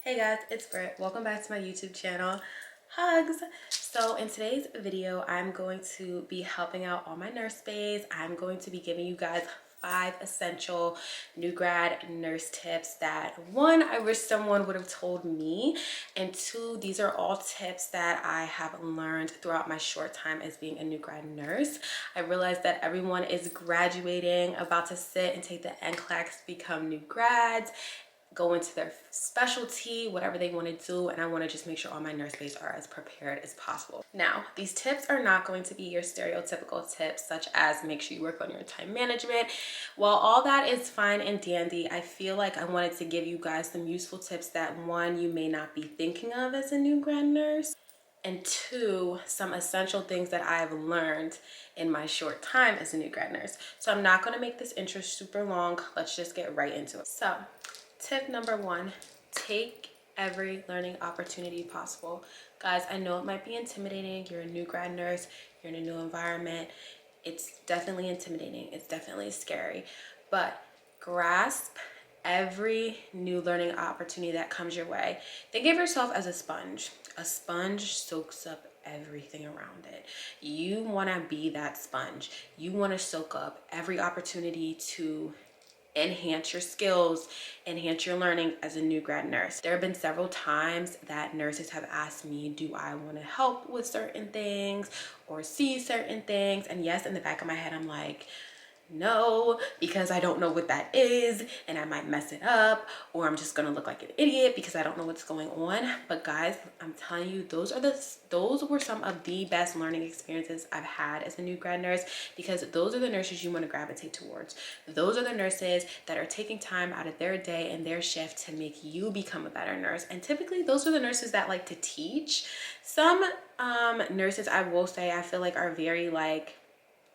Hey guys, it's Grad. Welcome back to my YouTube channel. Hugs! So in today's video, I'm going to be helping out all my nurse babes. I'm going to be giving you guys 5 essential new grad nurse tips that 1, I wish someone would have told me, and 2, these are all tips that I have learned throughout my short time as being a new grad nurse. I realized that everyone is graduating, about to sit and take the NCLEX, become new grads, go into their specialty, whatever they want to do, and I want to just make sure all my nurse babes are as prepared as possible. Now, these tips are not going to be your stereotypical tips, such as make sure you work on your time management. While all that is fine and dandy, I feel like I wanted to give you guys some useful tips that 1, you may not be thinking of as a new grad nurse, and 2, some essential things that I've learned in my short time as a new grad nurse. So I'm not going to make this intro super long. Let's just get right into it. So tip number 1, take every learning opportunity possible. Guys, I know it might be intimidating. You're a new grad nurse, you're in a new environment. It's definitely intimidating. It's definitely scary, but grasp every new learning opportunity that comes your way. Think of yourself as a sponge. A sponge soaks up everything around it. You want to be that sponge. You want to soak up every opportunity to enhance your skills, enhance your learning as a new grad nurse. There have been several times that nurses have asked me, do I want to help with certain things or see certain things? And yes, in the back of my head, I'm like, no, because I don't know what that is and I might mess it up, or I'm just gonna look like an idiot because I don't know what's going on. But guys, I'm telling you, those were some of the best learning experiences I've had as a new grad nurse, because those are the nurses you want to gravitate towards. Those are the nurses that are taking time out of their day and their shift to make you become a better nurse. And typically those are the nurses that like to teach. Some nurses, I will say, I feel like are very like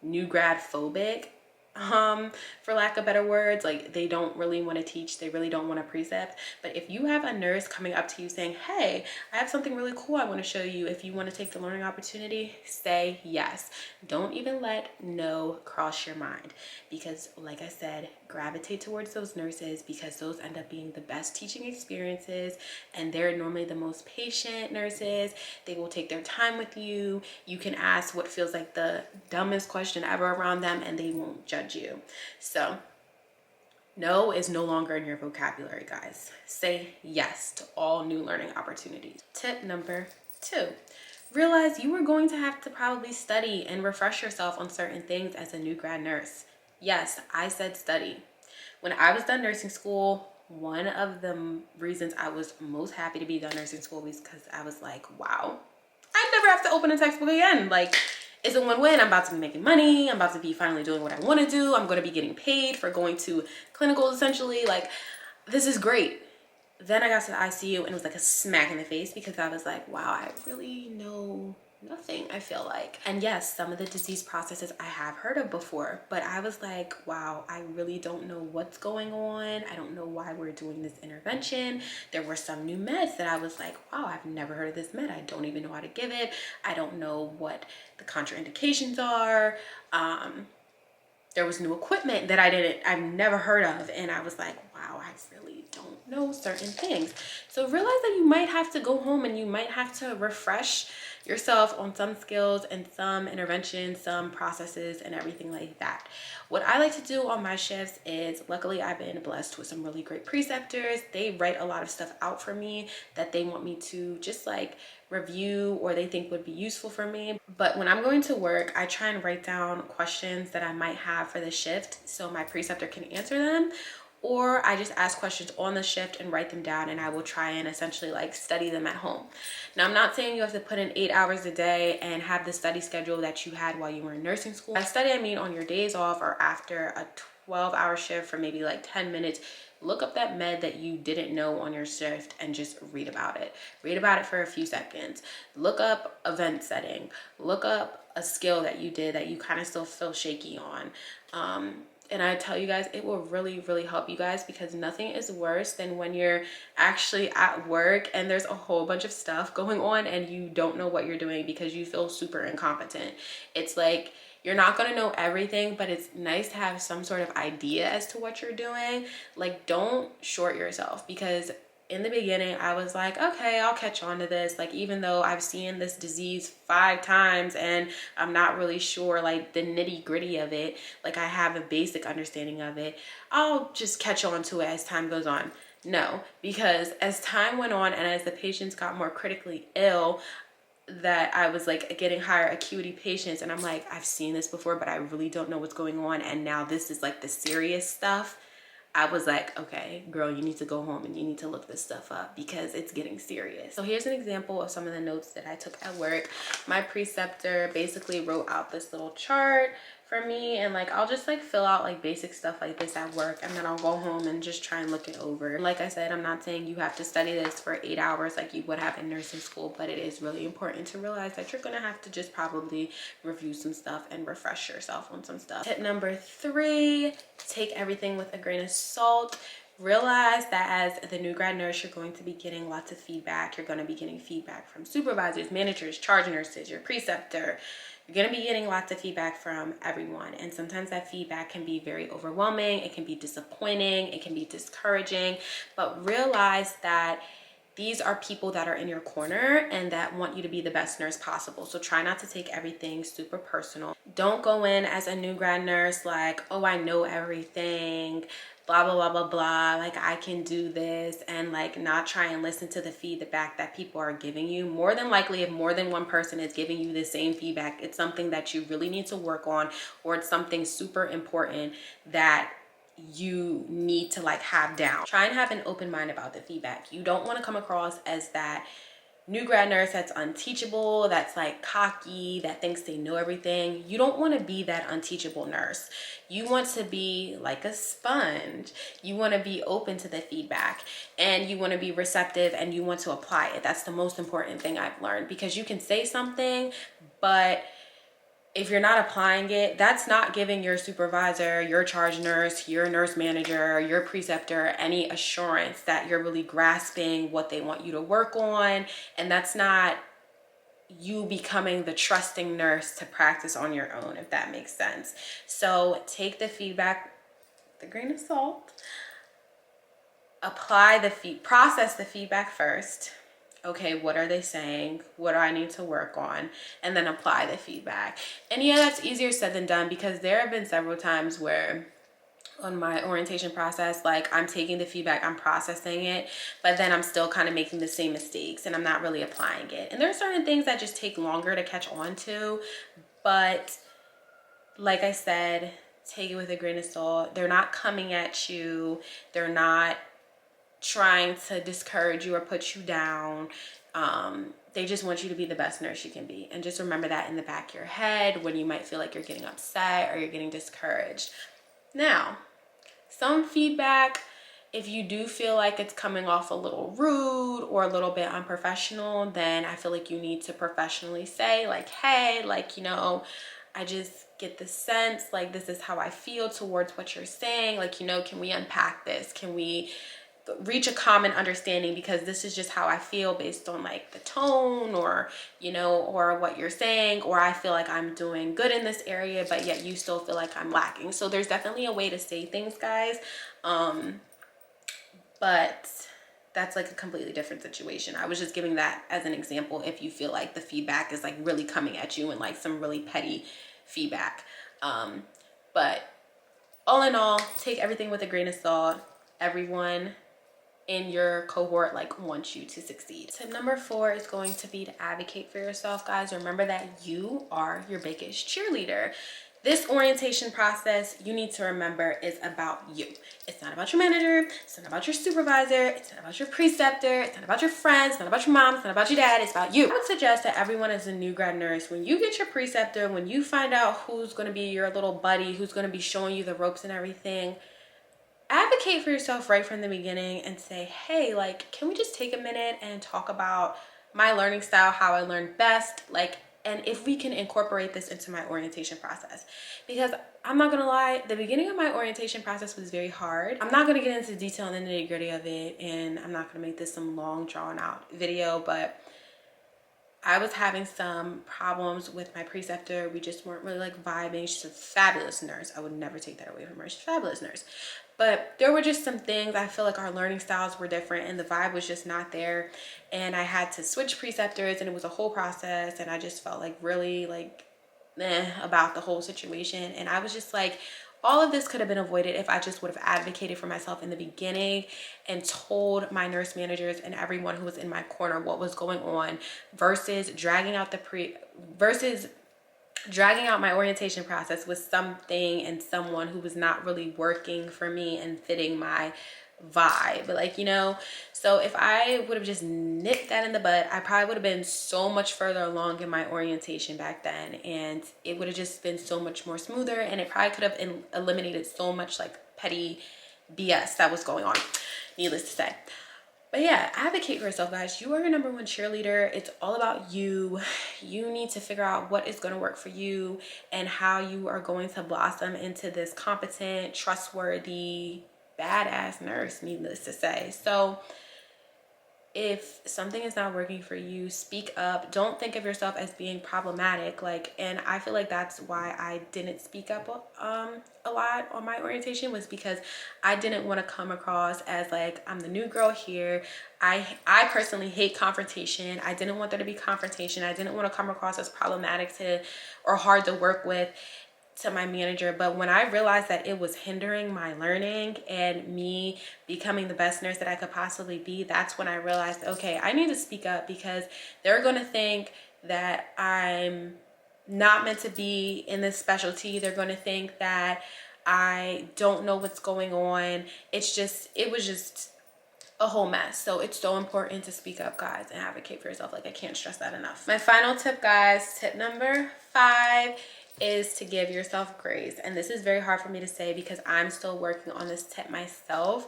new grad phobic, for lack of better words. Like, they don't really want to teach, they really don't want to precept. But if you have a nurse coming up to you saying, hey, I have something really cool I want to show you, if you want to take the learning opportunity, say yes. Don't even let no cross your mind, because like I said, gravitate towards those nurses, because those end up being the best teaching experiences, and they're normally the most patient nurses. They will take their time with you. You can ask what feels like the dumbest question ever around them and they won't judge you. So no is no longer in your vocabulary, guys. Say yes to all new learning opportunities. Tip number 2, realize you are going to have to probably study and refresh yourself on certain things as a new grad nurse. Yes, I said study. When I was done nursing school, one of the reasons I was most happy to be done nursing school was because I was like, wow, I never have to open a textbook again. Like, it's a win-win. I'm about to be making money. I'm about to be finally doing what I want to do. I'm going to be getting paid for going to clinicals, essentially. Like, this is great. Then I got to the ICU and it was like a smack in the face, because I was like, wow, I really know nothing, I feel like. And yes, some of the disease processes I have heard of before, but I was like, wow, I really don't know what's going on. I don't know why we're doing this intervention. There were some new meds that I was like, wow, I've never heard of this med. I don't even know how to give it. I don't know what the contraindications are. There was new equipment that I've never heard of, and I was like, wow, I really don't know certain things. So realize that you might have to go home and you might have to refresh yourself on some skills and some interventions, some processes, and everything like that. What I like to do on my shifts is, luckily I've been blessed with some really great preceptors. They write a lot of stuff out for me that they want me to just like review, or they think would be useful for me. But when I'm going to work, I try and write down questions that I might have for the shift so my preceptor can answer them, or I just ask questions on the shift and write them down, and I will try and essentially like study them at home. Now, I'm not saying you have to put in 8 hours a day and have the study schedule that you had while you were in nursing school. By study, I mean on your days off or after a 12-hour shift for maybe like 10 minutes, look up that med that you didn't know on your shift and just read about it. Read about it for a few seconds. Look up event setting. Look up a skill that you did that you kind of still feel shaky on. And I tell you guys, it will really, really help you guys, because nothing is worse than when you're actually at work and there's a whole bunch of stuff going on and you don't know what you're doing because you feel super incompetent. It's like, you're not going to know everything, but it's nice to have some sort of idea as to what you're doing. Like, don't short yourself, because in the beginning, I was like, okay, I'll catch on to this. Like, even though I've seen this disease 5 times and I'm not really sure like the nitty gritty of it, like I have a basic understanding of it, I'll just catch on to it as time goes on. No, because as time went on and as the patients got more critically ill, that I was like getting higher acuity patients, and I'm like, I've seen this before, but I really don't know what's going on. And now this is like the serious stuff. I was like, okay, girl, you need to go home and you need to look this stuff up because it's getting serious. So here's an example of some of the notes that I took at work. My preceptor basically wrote out this little chart for me, and like I'll just like fill out like basic stuff like this at work, and then I'll go home and just try and look it over. Like I said, I'm not saying you have to study this for 8 hours like you would have in nursing school, but it is really important to realize that you're gonna have to just probably review some stuff and refresh yourself on some stuff. Tip number 3, take everything with a grain of salt. Realize that as the new grad nurse, you're going to be getting lots of feedback. You're going to be getting feedback from supervisors, managers, charge nurses, your preceptor. You're going to be getting lots of feedback from everyone. And sometimes that feedback can be very overwhelming. It can be disappointing. It can be discouraging. But realize that these are people that are in your corner and that want you to be the best nurse possible. So try not to take everything super personal. Don't go in as a new grad nurse like, oh, I know everything, blah, blah, blah, blah, blah. Like, I can do this, and like not try and listen to the feedback that people are giving you. More than likely, if more than one person is giving you the same feedback, it's something that you really need to work on, or it's something super important that you need to like have down. Try and have an open mind about the feedback. You don't want to come across as that new grad nurse that's unteachable, that's like cocky, that thinks they know everything. You don't want to be that unteachable nurse. You want to be like a sponge. You want to be open to the feedback, and you want to be receptive, and you want to apply it. That's the most important thing I've learned, because you can say something, but if you're not applying it, that's not giving your supervisor, your charge nurse, your nurse manager, your preceptor any assurance that you're really grasping what they want you to work on. And that's not you becoming the trusting nurse to practice on your own, if that makes sense. So take the feedback with a grain of salt. Apply process the feedback first. Okay, what are they saying? What do I need to work on? And then apply the feedback. And yeah, that's easier said than done, because there have been several times where on my orientation process, like I'm taking the feedback, I'm processing it, but then I'm still kind of making the same mistakes and I'm not really applying it. And there are certain things that just take longer to catch on to, but like I said, take it with a grain of salt. They're not coming at you. They're not trying to discourage you or put you down. They just want you to be the best nurse you can be. And just remember that in the back of your head when you might feel like you're getting upset or you're getting discouraged. Now, some feedback, if you do feel like it's coming off a little rude or a little bit unprofessional, then I feel like you need to professionally say like, hey, like, you know, I just get the sense like this is how I feel towards what you're saying. Like, you know, can we unpack this? Can we reach a common understanding, because this is just how I feel based on like the tone, or you know, or what you're saying, or I feel like I'm doing good in this area but yet you still feel like I'm lacking. So there's definitely a way to say things, guys, but that's like a completely different situation. I was just giving that as an example if you feel like the feedback is like really coming at you and like some really petty feedback. But all in all, take everything with a grain of salt. Everyone in your cohort like wants you to succeed. Tip number 4 is going to be to advocate for yourself, guys. Remember that you are your biggest cheerleader. This orientation process, you need to remember, is about you. It's not about your manager. It's not about your supervisor. It's not about your preceptor. It's not about your friends. It's not about your mom. It's not about your dad. It's about you. I would suggest that everyone as a new grad nurse, when you get your preceptor, when you find out who's going to be your little buddy, who's going to be showing you the ropes and everything, advocate for yourself right from the beginning and say, hey, like, can we just take a minute and talk about my learning style, how I learn best, like, and if we can incorporate this into my orientation process. Because I'm not gonna lie, the beginning of my orientation process was very hard. I'm not gonna get into detail and the nitty gritty of it, and I'm not gonna make this some long drawn out video, but I was having some problems with my preceptor. We just weren't really like vibing. She's a fabulous nurse. I would never take that away from her. She's a fabulous nurse. But there were just some things, I feel like our learning styles were different and the vibe was just not there. And I had to switch preceptors and it was a whole process. And I just felt like really like about the whole situation. And I was just like, all of this could have been avoided if I just would have advocated for myself in the beginning and told my nurse managers and everyone who was in my corner what was going on, versus dragging out my orientation process with something and someone who was not really working for me and fitting my vibe. Like, you know, so if I would have just nipped that in the bud, I probably would have been so much further along in my orientation back then, and it would have just been so much more smoother, and it probably could have eliminated so much like petty BS that was going on, needless to say. But yeah, advocate for yourself, guys. You are your number one cheerleader. It's all about you. You need to figure out what is going to work for you and how you are going to blossom into this competent, trustworthy, badass nurse, needless to say. So if something is not working for you, speak up. Don't think of yourself as being problematic. Like, and I feel like that's why I didn't speak up a lot on my orientation, was because I didn't want to come across as like I'm the new girl here. I personally hate confrontation. I didn't want there to be confrontation. I didn't want to come across as problematic or hard to work with to my manager. But when I realized that it was hindering my learning and me becoming the best nurse that I could possibly be, that's when I realized, okay, I need to speak up, because they're going to think that I'm not meant to be in this specialty. They're going to think that I don't know what's going on. It was just a whole mess. So it's so important to speak up, guys, and advocate for yourself. Like, I can't stress that enough. My final tip, guys, tip number 5, is to give yourself grace. And this is very hard for me to say because I'm still working on this tip myself,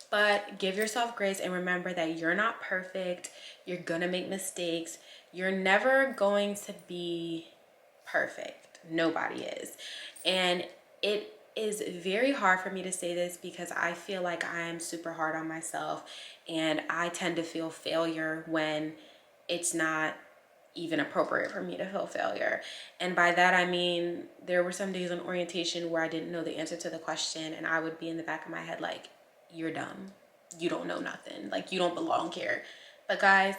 but give yourself grace and remember that you're not perfect. You're gonna make mistakes. You're never going to be perfect. Nobody is. And it is very hard for me to say this because I feel like I am super hard on myself, and I tend to feel failure when it's not even appropriate for me to feel failure. And by that I mean, there were some days on orientation where I didn't know the answer to the question, and I would be in the back of my head like, you're dumb, you don't know nothing, like you don't belong here. But guys,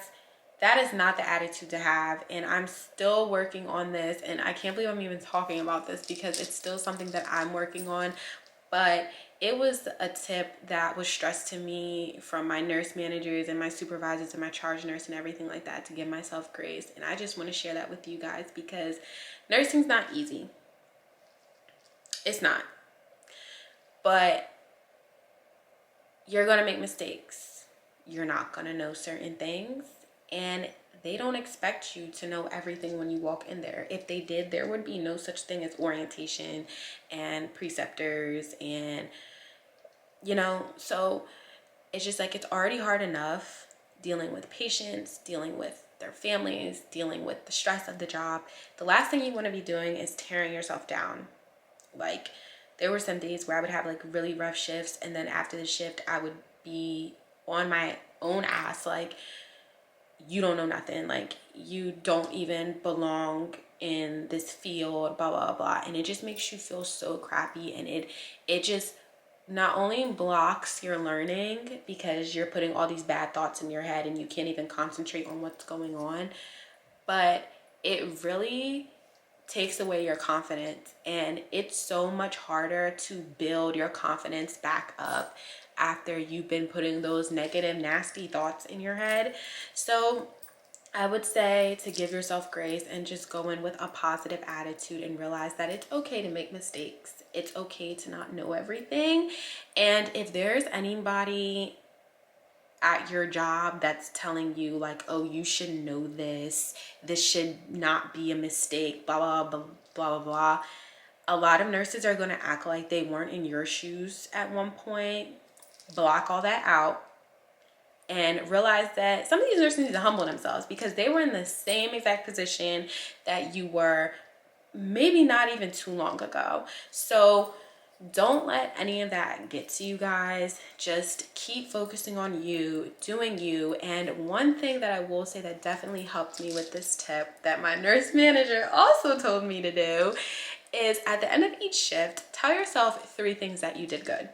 that is not the attitude to have, and I'm still working on this, and I can't believe I'm even talking about this because it's still something that I'm working on. But it was a tip that was stressed to me from my nurse managers and my supervisors and my charge nurse and everything like that, to give myself grace. And I just want to share that with you guys because nursing's not easy. It's not. But you're going to make mistakes. You're not going to know certain things. And they don't expect you to know everything when you walk in there. If they did, there would be no such thing as orientation and preceptors and, you know, so it's just like, it's already hard enough dealing with patients, dealing with their families, dealing with the stress of the job. The last thing you want to be doing is tearing yourself down. Like, there were some days where I would have like really rough shifts, and then after the shift I would be on my own ass like, you don't know nothing, like you don't even belong in this field, blah blah blah. And it just makes you feel so crappy, and it just not only blocks your learning because you're putting all these bad thoughts in your head and you can't even concentrate on what's going on, but it really takes away your confidence. And it's so much harder to build your confidence back up after you've been putting those negative, nasty thoughts in your head. So I would say to give yourself grace and just go in with a positive attitude and realize that it's okay to make mistakes. It's okay to not know everything. And if there's anybody at your job that's telling you like, oh, you should know this should not be a mistake, blah blah blah blah blah blah, a lot of nurses are going to act like they weren't in your shoes at one point. Block all that out and realize that some of these nurses need to humble themselves because they were in the same exact position that you were maybe not even too long ago. So don't let any of that get to you, guys. Just keep focusing on you, doing you. And one thing that I will say that definitely helped me with this tip that my nurse manager also told me to do is, at the end of each shift, tell yourself 3 things that you did good.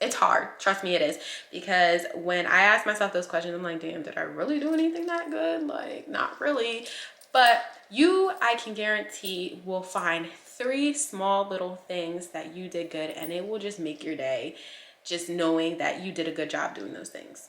It's hard. Trust me, it is. Because when I ask myself those questions, I'm like, damn, did I really do anything that good? Like, not really. But you, I can guarantee, will find 3 small little things that you did good, and it will just make your day, just knowing that you did a good job doing those things.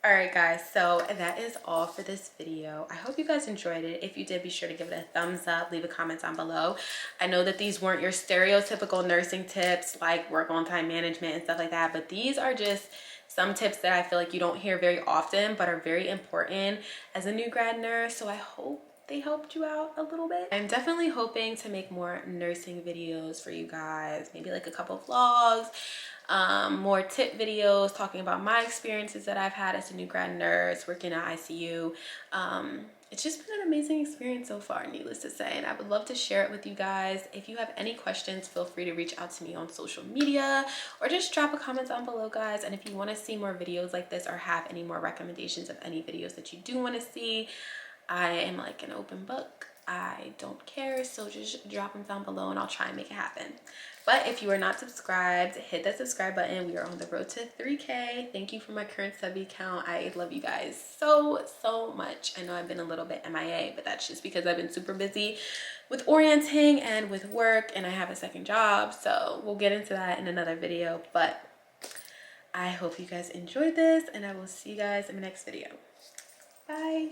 All right, guys, so that is all for this video. I hope you guys enjoyed it. If you did, be sure to give it a thumbs up, leave a comment down below. I know that these weren't your stereotypical nursing tips like work on time management and stuff like that, but these are just some tips that I feel like you don't hear very often but are very important as a new grad nurse. So I hope they helped you out a little bit. I'm definitely hoping to make more nursing videos for you guys, maybe like a couple vlogs, more tip videos talking about my experiences that I've had as a new grad nurse working at ICU. It's just been an amazing experience so far, needless to say, and I would love to share it with you guys. If you have any questions, feel free to reach out to me on social media or just drop a comment down below, guys. And if you want to see more videos like this or have any more recommendations of any videos that you do want to see, I am like an open book. I don't care, so just drop them down below and I'll try and make it happen. But if you are not subscribed, hit that subscribe button. We are on the road to 3K. Thank you for my current subby count. I love you guys so much. I know I've been a little bit MIA, but that's just because I've been super busy with orienting and with work, and I have a second job, so we'll get into that in another video. But I hope you guys enjoyed this, and I will see you guys in the next video. Bye.